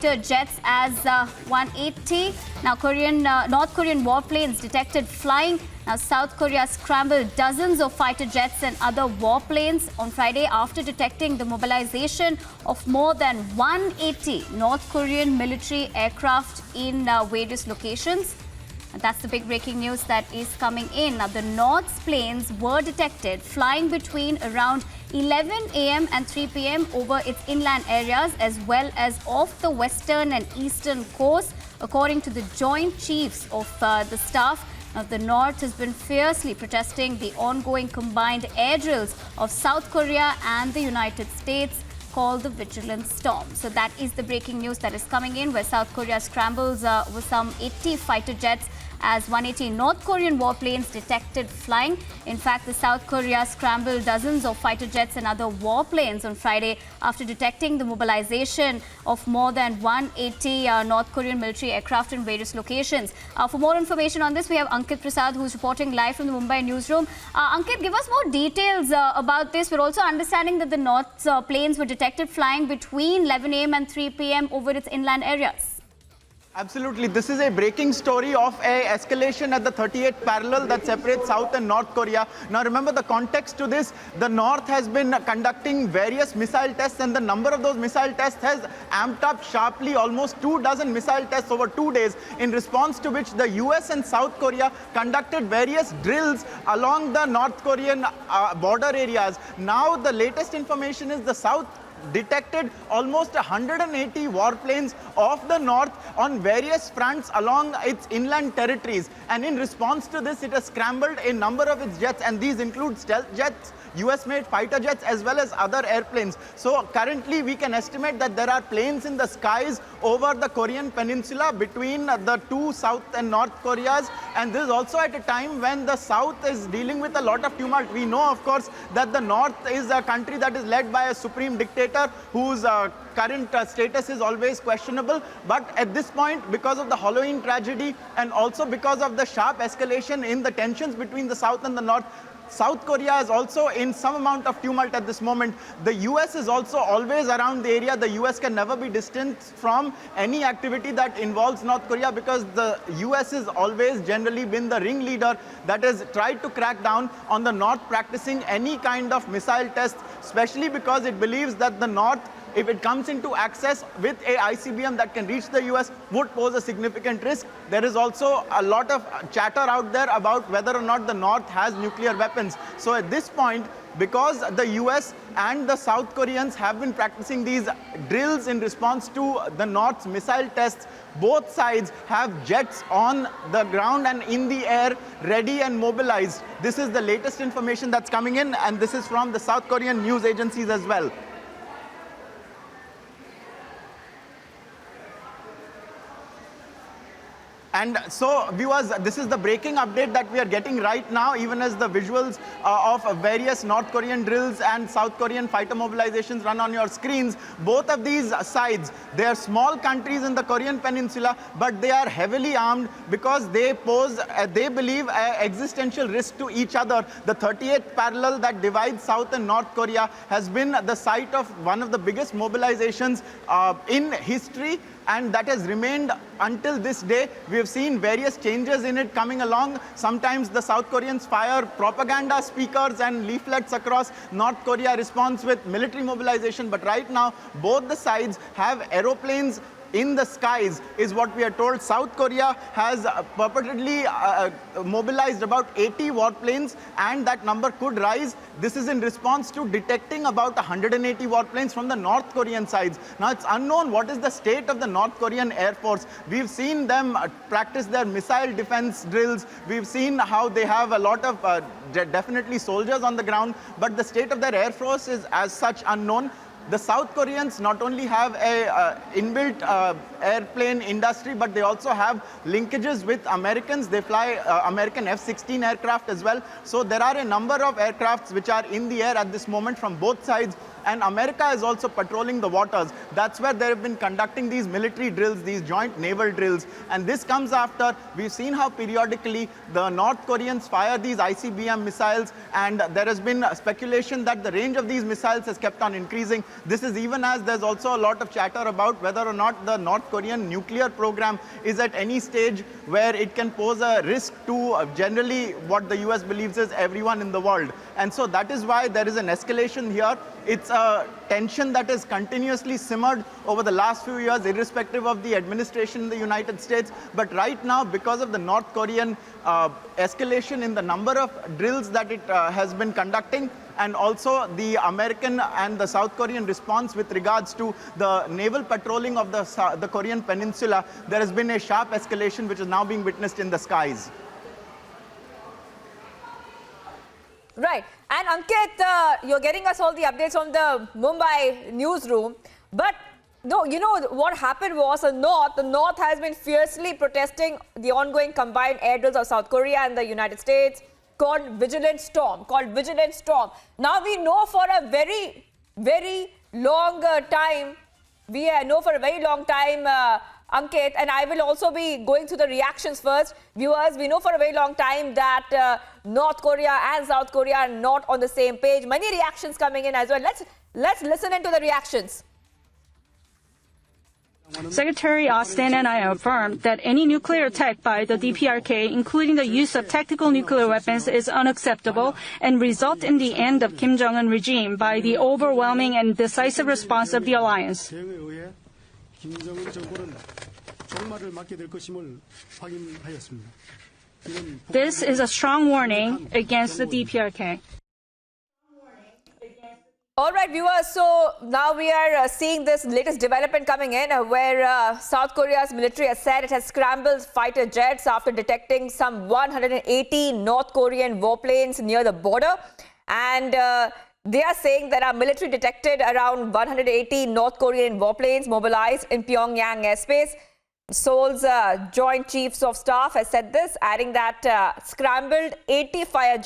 jets as 180. Now, North Korean warplanes detected flying. Now, South Korea scrambled dozens of fighter jets and other warplanes on Friday after detecting the mobilization of more than 180 North Korean military aircraft in various locations. And that's the big breaking news that is coming in. Now, the North's planes were detected flying between around 11 a.m. and 3 p.m. over its inland areas as well as off the western and eastern coast, according to the Joint Chiefs of the Staff. Now, the North has been fiercely protesting the ongoing combined air drills of South Korea and the United States, called the Vigilant Storm. So that is the breaking news that is coming in, where South Korea scrambles with some 80 fighter jets as 180 North Korean warplanes detected flying. In fact, the South Korea scrambled dozens of fighter jets and other warplanes on Friday after detecting the mobilization of more than 180 North Korean military aircraft in various locations. For more information on this, we have Ankit Prasad, who's reporting live from the Mumbai newsroom. Ankit, give us more details about this. We're also understanding that the North's planes were detected flying between 11 a.m. and 3 p.m. over its inland areas. Absolutely. This is a breaking story of a escalation at the 38th parallel that separates South and North Korea. Now remember the context to this. The North has been conducting various missile tests, and the number of those missile tests has amped up sharply, almost 24 missile tests over 2 days, in response to which the US and South Korea conducted various drills along the North Korean border areas. Now the latest information is the South detected almost 180 warplanes of the North on various fronts along its inland territories. And in response to this, it has scrambled a number of its jets, and these include stealth jets, US-made fighter jets, as well as other airplanes. So currently, we can estimate that there are planes in the skies over the Korean peninsula between the two South and North Koreas. And this is also at a time when the South is dealing with a lot of tumult. We know, of course, that the North is a country that is led by a supreme dictator whose current status is always questionable. But at this point, because of the Halloween tragedy and also because of the sharp escalation in the tensions between the South and the North, South Korea is also in some amount of tumult at this moment. The US is also always around the area. The US can never be distant from any activity that involves North Korea, because the US has always generally been the ringleader that has tried to crack down on the North practicing any kind of missile tests, especially because it believes that the North, if it comes into access with a ICBM that can reach the US, would pose a significant risk. There is also a lot of chatter out there about whether or not the North has nuclear weapons. So at this point, because the US and the South Koreans have been practicing these drills in response to the North's missile tests, both sides have jets on the ground and in the air ready and mobilized. This is the latest information that's coming in, and this is from the South Korean news agencies as well. And so, viewers, this is the breaking update that we are getting right now, even as the visuals of various North Korean drills and South Korean fighter mobilizations run on your screens. Both of these sides, they are small countries in the Korean peninsula, but they are heavily armed because they pose, they believe, an existential risk to each other. The 38th parallel that divides South and North Korea has been the site of one of the biggest mobilizations in history, and that has remained until this day. We have seen various changes in it coming along. Sometimes the South Koreans fire propaganda speakers and leaflets across. North Korea responds with military mobilization. But right now, both the sides have aeroplanes in the skies, is what we are told. South Korea has purportedly mobilized about 80 warplanes, and that number could rise. This is in response to detecting about 180 warplanes from the North Korean sides. Now, it's unknown what is the state of the North Korean Air Force. We've seen them practice their missile defense drills. We've seen how they have a lot of definitely soldiers on the ground, but the state of their Air Force is as such unknown. The South Koreans not only have a inbuilt airplane industry, but they also have linkages with Americans. They fly American F-16 aircraft as well. So there are a number of aircrafts which are in the air at this moment from both sides. And America is also patrolling the waters. That's where they have been conducting these military drills, these joint naval drills. And this comes after we've seen how periodically the North Koreans fire these ICBM missiles, and there has been speculation that the range of these missiles has kept on increasing. This is even as there's also a lot of chatter about whether or not the North Korean nuclear program is at any stage where it can pose a risk to generally what the US believes is everyone in the world. And so that is why there is an escalation here. It's a tension that has continuously simmered over the last few years, irrespective of the administration in the United States. But right now, because of the North Korean escalation in the number of drills that it has been conducting, and also the American and the South Korean response with regards to the naval patrolling of the Korean peninsula, there has been a sharp escalation which is now being witnessed in the skies. Right. And Ankit, you're getting us all the updates from the Mumbai newsroom. But no, you know what happened was the North has been fiercely protesting the ongoing combined air drills of South Korea and the United States called Vigilant Storm. Now we know for a very, very long time, Ankit, and I will also be going through the reactions first. Viewers, we know for a very long time that North Korea and South Korea are not on the same page. Many reactions coming in as well. Let's listen into the reactions. Secretary Austin and I affirmed that any nuclear attack by the DPRK, including the use of tactical nuclear weapons, is unacceptable and result in the end of Kim Jong-un regime by the overwhelming and decisive response of the alliance. This is a strong warning against the DPRK. All right, viewers, so now we are seeing this latest development coming in where South Korea's military has said it has scrambled fighter jets after detecting some 180 North Korean warplanes near the border. And they are saying that our military detected around 180 North Korean warplanes mobilized in Pyongyang airspace. Seoul's Joint Chiefs of Staff has said this, adding that scrambled 80 fighter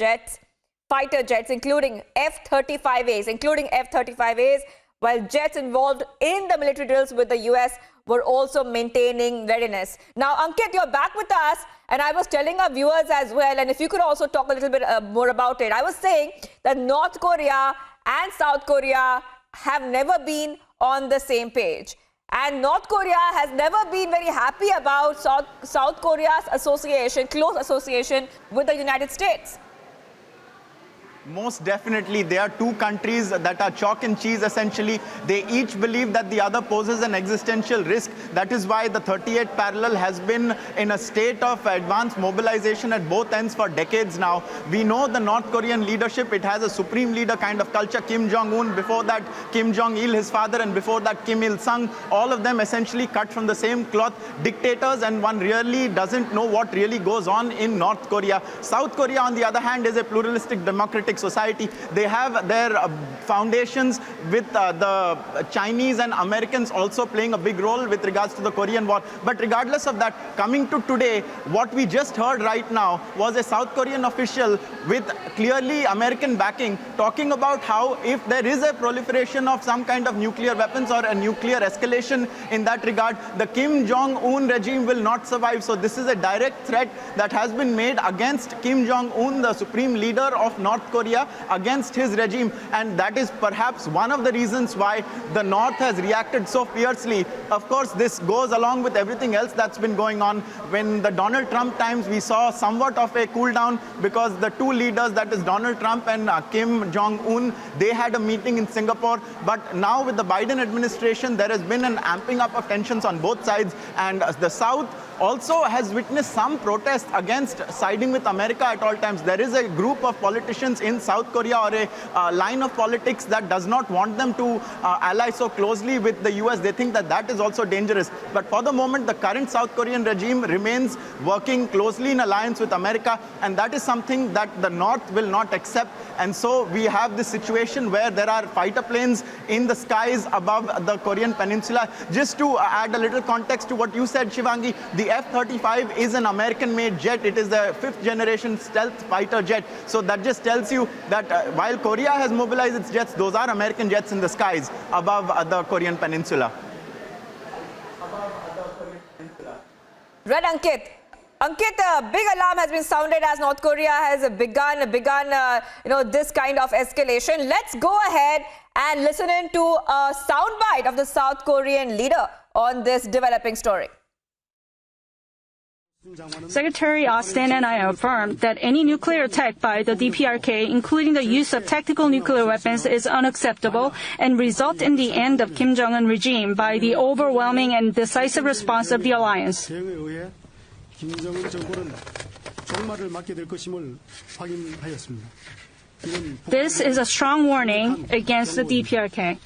jets, including F-35As, while jets involved in the military drills with the US were also maintaining readiness. Now, Ankit, you're back with us, and I was telling our viewers as well, and if you could also talk a little bit more about it. I was saying that North Korea and South Korea have never been on the same page. And North Korea has never been very happy about South Korea's close association with the United States. Most definitely, they are two countries that are chalk and cheese essentially. They each believe that the other poses an existential risk. That is why the 38 parallel has been in a state of advanced mobilization at both ends for decades now. We know the North Korean leadership, it has a supreme leader kind of culture. Kim Jong-un, before that Kim Jong-il, his father, and before that Kim Il-sung, all of them essentially cut from the same cloth, dictators, and one really doesn't know what really goes on in North Korea. South Korea, on the other hand, is a pluralistic democratic society. They have their foundations with the Chinese and Americans also playing a big role with regards to the Korean War. But regardless of that, coming to today, what we just heard right now was a South Korean official with clearly American backing talking about how if there is a proliferation of some kind of nuclear weapons or a nuclear escalation in that regard, the Kim Jong-un regime will not survive. So this is a direct threat that has been made against Kim Jong-un, the supreme leader of North Korea, against his regime, and that is perhaps one of the reasons why the North has reacted so fiercely. Of course, this goes along with everything else that's been going on. When the Donald Trump times, we saw somewhat of a cool down because the two leaders, that is Donald Trump and Kim Jong-un, they had a meeting in Singapore. But now with the Biden administration, there has been an amping up of tensions on both sides, and the South also has witnessed some protest against siding with America at all times. There is a group of politicians in South Korea, or a line of politics that does not want them to ally so closely with the US. They think that that is also dangerous. But for the moment, the current South Korean regime remains working closely in alliance with America, and that is something that the North will not accept. And so we have this situation where there are fighter planes in the skies above the Korean peninsula. Just to add a little context to what you said, Shivangi, the F-35 is an American-made jet. It is a fifth-generation stealth fighter jet. So that just tells you you that while Korea has mobilized its jets, those are American jets in the skies above the Korean peninsula. Right, Ankit. Ankit, a big alarm has been sounded as North Korea has begun this kind of escalation. Let's go ahead and listen in to a soundbite of the South Korean leader on this developing story. Secretary Austin and I affirmed that any nuclear attack by the DPRK, including the use of tactical nuclear weapons, is unacceptable and result in the end of Kim Jong-un regime by the overwhelming and decisive response of the alliance. 김정은 정권은 종말을 맞게 될 것임을 확인하였습니다. This is a strong warning against the DPRK.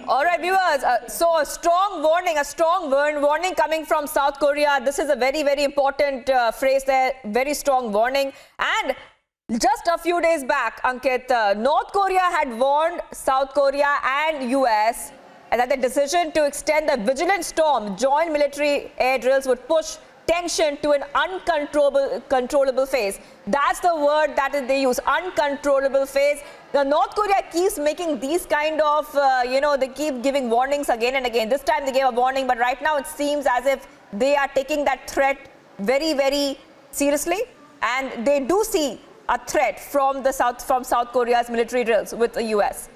All right, viewers. So a strong warning coming from South Korea. This is a very, very important phrase there. Very strong warning. And just a few days back, Ankit, North Korea had warned South Korea and US that the decision to extend the Vigilant Storm joint military air drills would push tension to an uncontrollable phase. That's the word that they use, uncontrollable phase. The North Korea keeps making these kind of, they keep giving warnings again and again. This time they gave a warning, but right now it seems as if they are taking that threat very, very seriously. And they do see a threat from South Korea's military drills with the US.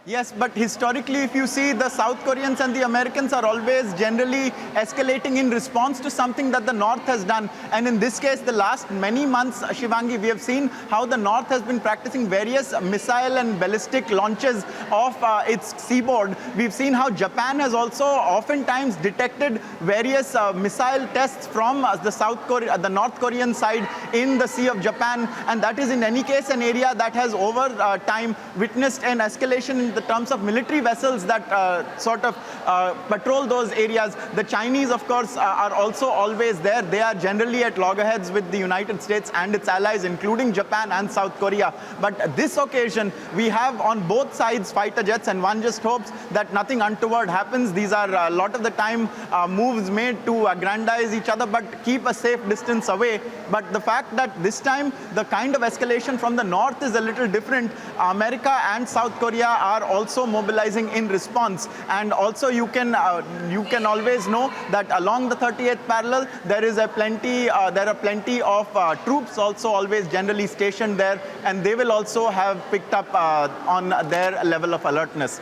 Yes, but historically, if you see, the South Koreans and the Americans are always generally escalating in response to something that the North has done. And in this case, the last many months, Shivangi, we have seen how the North has been practicing various missile and ballistic launches off its seaboard. We've seen how Japan has also oftentimes detected various missile tests from the North Korean side in the Sea of Japan. And that is in any case an area that has over time witnessed an escalation in the terms of military vessels that patrol those areas. The Chinese, of course, are also always there. They are generally at loggerheads with the United States and its allies, including Japan and South Korea. But this occasion, we have on both sides fighter jets, and one just hopes that nothing untoward happens. These are a lot of the time moves made to aggrandize each other, but keep a safe distance away. But the fact that this time the kind of escalation from the North is a little different. America and South Korea are also mobilizing in response, and also you can always know that along the 38th parallel there are plenty of troops also always generally stationed there, and they will also have picked up on their level of alertness.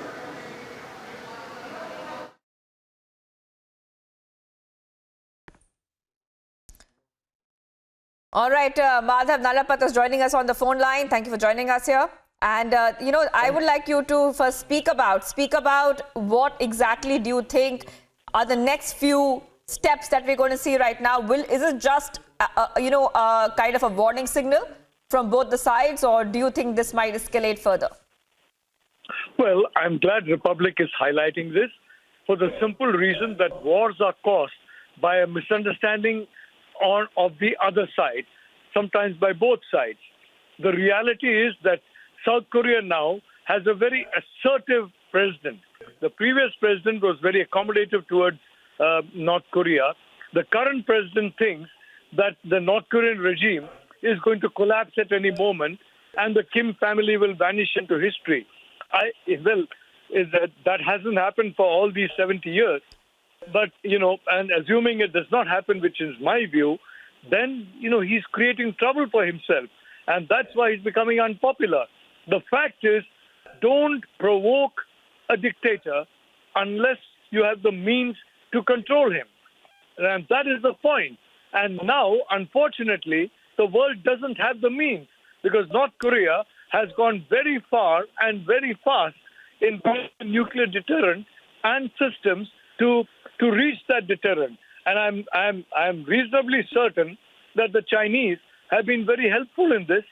All right, Madhav Nalapat is joining us on the phone line. Thank you for joining us here. And, I would like you to first speak about what exactly do you think are the next few steps that we're going to see right now. Is it just, a kind of a warning signal from both the sides, or do you think this might escalate further? Well, I'm glad Republic is highlighting this for the simple reason that wars are caused by a misunderstanding of the other side, sometimes by both sides. The reality is that South Korea now has a very assertive president. The previous president was very accommodative towards North Korea. The current president thinks that the North Korean regime is going to collapse at any moment and the Kim family will vanish into history. That hasn't happened for all these 70 years. But, and assuming it does not happen, which is my view, then, he's creating trouble for himself. And that's why he's becoming unpopular. The fact is, don't provoke a dictator unless you have the means to control him. And that is the point. And now, unfortunately, the world doesn't have the means because North Korea has gone very far and very fast in building a nuclear deterrent and systems to reach that deterrent. And I'm reasonably certain that the Chinese have been very helpful in this.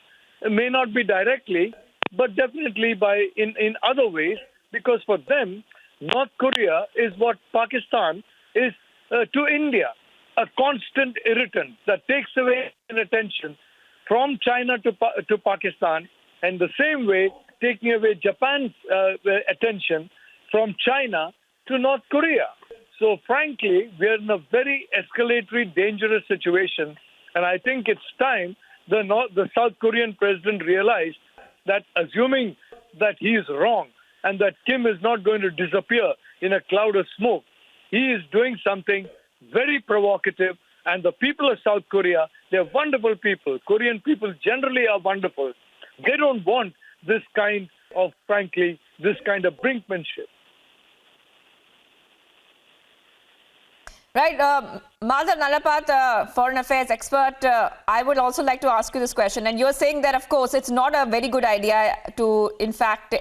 It may not be directly, but definitely in other ways, because for them, North Korea is what Pakistan is to India, a constant irritant that takes away attention from China to Pakistan, and the same way taking away Japan's attention from China to North Korea. So frankly, we are in a very escalatory, dangerous situation, and I think it's time the South Korean president realized that assuming that he is wrong and that Kim is not going to disappear in a cloud of smoke, he is doing something very provocative. And the people of South Korea, they're wonderful people. Korean people generally are wonderful. They don't want this kind of, frankly, this kind of brinkmanship. Right. Madhav Nalapat, foreign affairs expert, I would also like to ask you this question. And you're saying that, of course, it's not a very good idea to, in fact,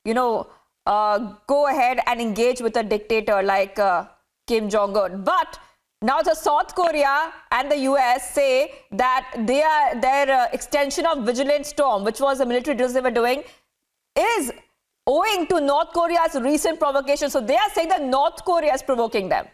go ahead and engage with a dictator like Kim Jong-un. But now the South Korea and the US say that their extension of Vigilant Storm, which was a military drill they were doing, is owing to North Korea's recent provocation. So they are saying that North Korea is provoking them.